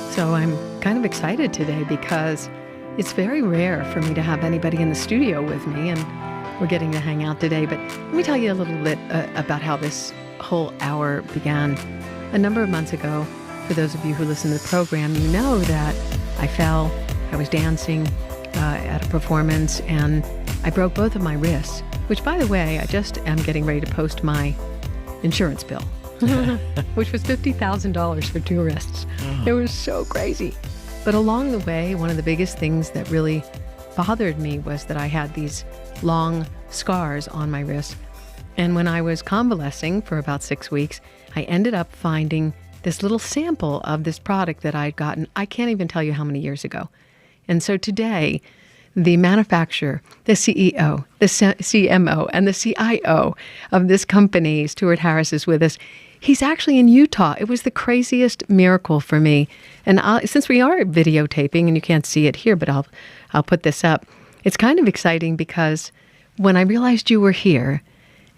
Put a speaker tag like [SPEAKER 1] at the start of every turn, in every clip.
[SPEAKER 1] So I'm kind of excited today because it's very rare for me to have anybody in the studio with me, and we're getting to hang out today. But let me tell you a little bit about how this whole hour began. A number of months ago, for those of you who listen to the program, you know that I fell. I was dancing at a performance, and I broke both of my wrists, which, by the way, I just am getting ready to post my insurance bill, which was $50,000 for 2 wrists. It was so crazy. But along the way, one of the biggest things that really bothered me was that I had these long scars on my wrists. And when I was convalescing for about 6 weeks, I ended up finding this little sample of this product that I'd gotten, I can't even tell you how many years ago. And so today, the manufacturer, the CEO, the CMO, and the CIO of this company, Stuart Harris, is with us. He's actually in Utah. It was the craziest miracle for me. And since we are videotaping, and you can't see it here, but I'll put this up. It's kind of exciting because when I realized you were here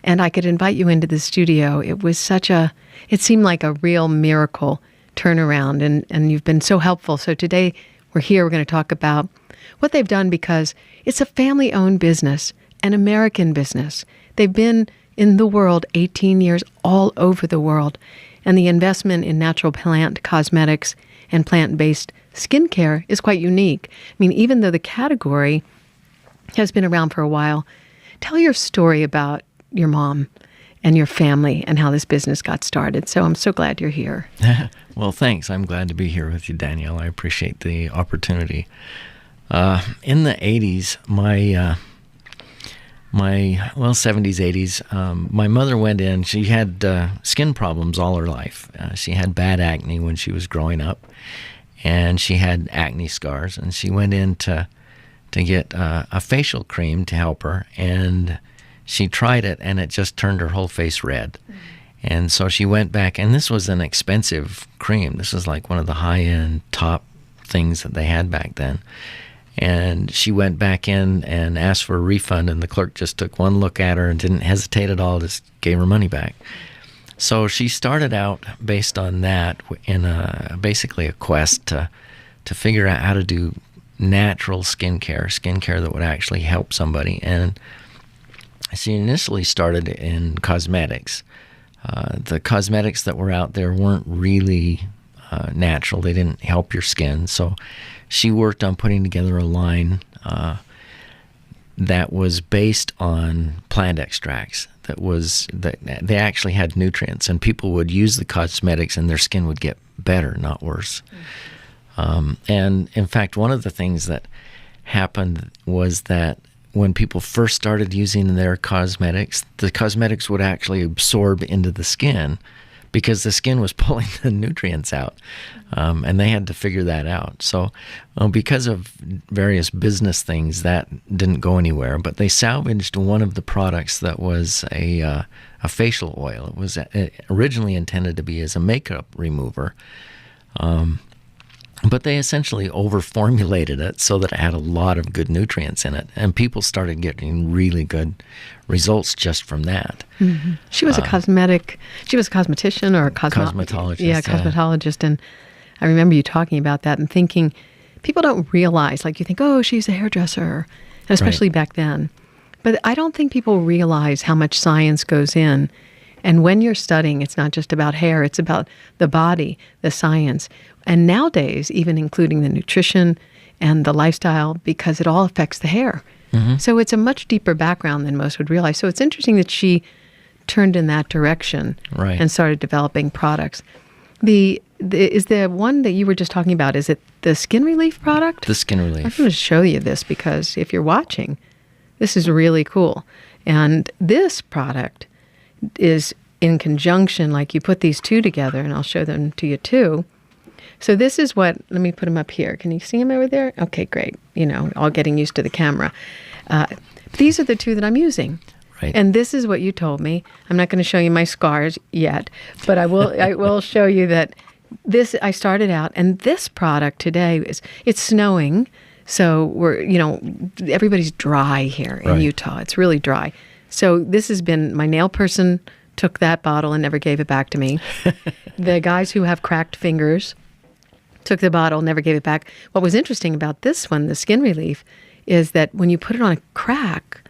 [SPEAKER 1] and I could invite you into the studio, it seemed like a real miracle turnaround. And you've been so helpful. So today we're here. We're going to talk about what they've done, because it's a family-owned business, an American business. They've been in the world 18 years, all over the world. And the investment in natural plant cosmetics and plant-based skincare is quite unique. I mean, even though the category has been around for a while, tell your story about your mom and your family and how this business got started. So I'm so glad you're here.
[SPEAKER 2] Well, thanks. I'm glad to be here with you, Danielle. I appreciate the opportunity. In the 80s, my 70s, 80s, my mother went in. She had skin problems all her life. She had bad acne when she was growing up, and she had acne scars. And she went in to get a facial cream to help her, and she tried it, and it just turned her whole face red. Mm-hmm. And so she went back, and this was an expensive cream. This is like one of the high-end top things that they had back then. And she went back in and asked for a refund, and the clerk just took one look at her and didn't hesitate at all, just gave her money back. So she started out based on that in basically a quest to figure out how to do natural skincare that would actually help somebody. And she initially started in cosmetics. The cosmetics that were out there weren't really natural. They didn't help your skin. So she worked on putting together a line that was based on plant extracts. That they actually had nutrients, and people would use the cosmetics, and their skin would get better, not worse. Mm-hmm. And in fact, one of the things that happened was that when people first started using their cosmetics, the cosmetics would actually absorb into the skin, because the skin was pulling the nutrients out, and they had to figure that out. So because of various business things, that didn't go anywhere, but they salvaged one of the products that was a facial oil. It was originally intended to be as a makeup remover, but they essentially over-formulated it so that it had a lot of good nutrients in it, and people started getting really good results just from that.
[SPEAKER 1] Mm-hmm. She was a cosmetician or a
[SPEAKER 2] cosmetologist.
[SPEAKER 1] Yeah, cosmetologist. And I remember you talking about that and thinking, people don't realize, like you think, oh, she's a hairdresser, and especially back then. But I don't think people realize how much science goes in. And when you're studying, it's not just about hair, it's about the body, the science. And nowadays, even including the nutrition and the lifestyle, because it all affects the hair. Mm-hmm. So it's a much deeper background than most would realize. So it's interesting that she turned in that direction and started developing products. Is the one that you were just talking about, is it the Skin Relief product?
[SPEAKER 2] The Skin Relief.
[SPEAKER 1] I'm going to show you this, because if you're watching, this is really cool. And this product is in conjunction, like you put these two together, and I'll show them to you too. So this is what, let me put them up here. Can you see them over there? Okay, great. All getting used to the camera. These are the two that I'm using.
[SPEAKER 2] Right.
[SPEAKER 1] And this is what you told me. I'm not going to show you my scars yet, but I will show you that I started out, and this product today it's snowing. So everybody's dry here in Utah. It's really dry. So this has been, my nail person took that bottle and never gave it back to me. The guys who have cracked fingers, Took the bottle, never gave it back. What was interesting about this one, the skin relief, is that when you put it on a crack,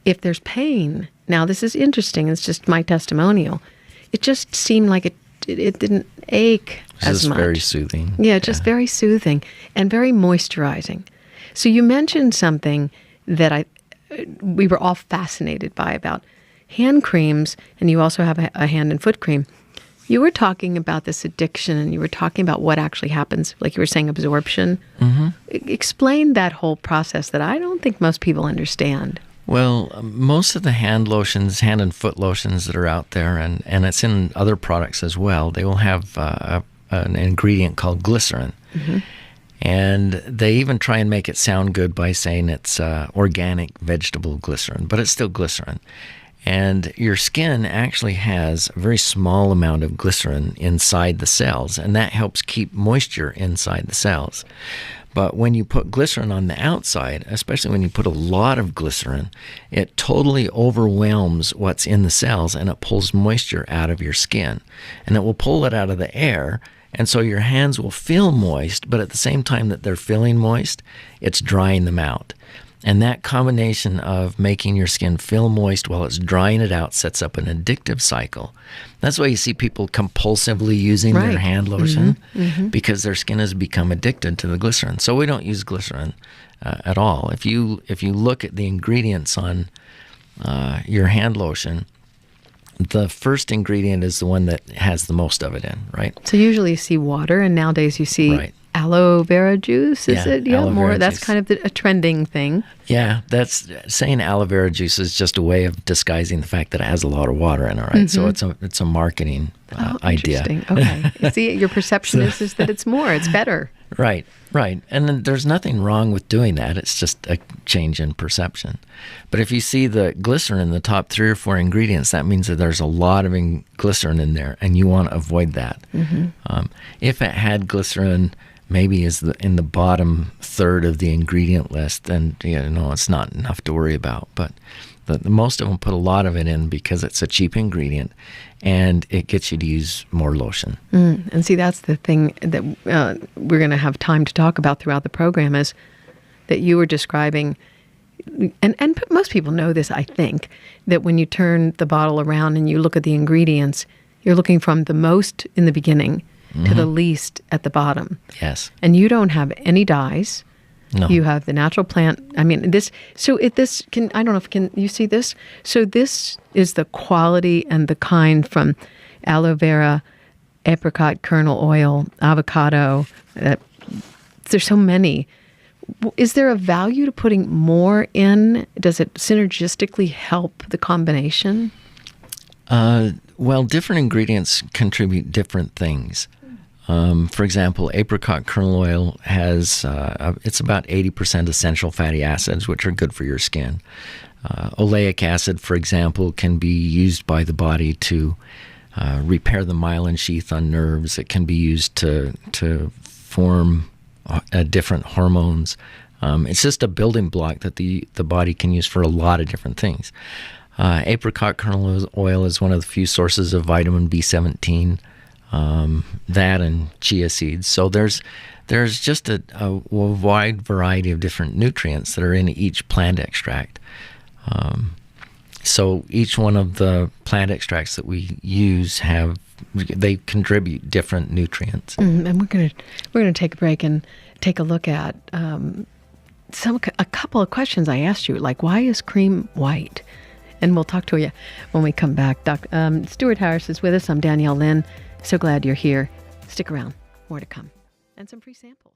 [SPEAKER 1] if there's pain, now this is interesting, it's just my testimonial, it just seemed like it didn't ache as much.
[SPEAKER 2] It's very soothing.
[SPEAKER 1] Yeah, just very soothing and very moisturizing. So you mentioned something that we were all fascinated by about hand creams, and you also have a hand and foot cream. You were talking about this addiction, and you were talking about what actually happens, like you were saying, absorption.
[SPEAKER 2] Mm-hmm.
[SPEAKER 1] Explain that whole process that I don't think most people understand.
[SPEAKER 2] Well, most of the hand and foot lotions that are out there, and it's in other products as well, they will have an ingredient called glycerin. Mm-hmm. And they even try and make it sound good by saying it's organic vegetable glycerin, but it's still glycerin. And your skin actually has a very small amount of glycerin inside the cells, and that helps keep moisture inside the cells. But when you put glycerin on the outside, especially when you put a lot of glycerin, it totally overwhelms what's in the cells, and it pulls moisture out of your skin. And it will pull it out of the air, and so your hands will feel moist, but at the same time that they're feeling moist, it's drying them out. And that combination of making your skin feel moist while it's drying it out sets up an addictive cycle. That's why you see people compulsively using their hand lotion, because their skin has become addicted to the glycerin. So we don't use glycerin at all. If you look at the ingredients on your hand lotion, the first ingredient is the one that has the most of it in, right?
[SPEAKER 1] So usually you see water, and nowadays you see aloe vera juice. Is it? Yeah, more. That's kind of a trending thing.
[SPEAKER 2] Yeah, that's saying aloe vera juice is just a way of disguising the fact that it has a lot of water in it, right? So it's a marketing idea.
[SPEAKER 1] Interesting. Okay. See, your perception is that it's more, it's better.
[SPEAKER 2] Right. And then there's nothing wrong with doing that. It's just a change in perception. But if you see the glycerin in the top 3 or 4 ingredients, that means that there's a lot of glycerin in there, and you want to avoid that. If it had glycerin maybe is in the bottom third of the ingredient list, then it's not enough to worry about. But the most of them put a lot of it in because it's a cheap ingredient, and it gets you to use more lotion.
[SPEAKER 1] And see, that's the thing that we're going to have time to talk about throughout the program, is that you were describing, and most people know this, I think, that when you turn the bottle around and you look at the ingredients, you're looking from the most in the beginning to the least at the bottom.
[SPEAKER 2] Yes.
[SPEAKER 1] And you don't have any dyes. No. You have the natural plant. I mean, I don't know if can you see this? So this is the quality and the kind from aloe vera, apricot kernel oil, avocado. There's so many. Is there a value to putting more in? Does it synergistically help the combination?
[SPEAKER 2] Well, different ingredients contribute different things. For example, apricot kernel oil has, it's about 80% essential fatty acids, which are good for your skin. Oleic acid, for example, can be used by the body to repair the myelin sheath on nerves. It can be used to form different hormones. It's just a building block that the body can use for a lot of different things. Apricot kernel oil is one of the few sources of vitamin B17, that and chia seeds. So there's just a wide variety of different nutrients that are in each plant extract. So each one of the plant extracts that we use they contribute different nutrients.
[SPEAKER 1] And we're gonna take a break and take a look at a couple of questions I asked you, like, why is cream white? And we'll talk to you when we come back. Stuart Harris is with us. I'm Danielle Lin. So glad you're here. Stick around. More to come. And some free samples.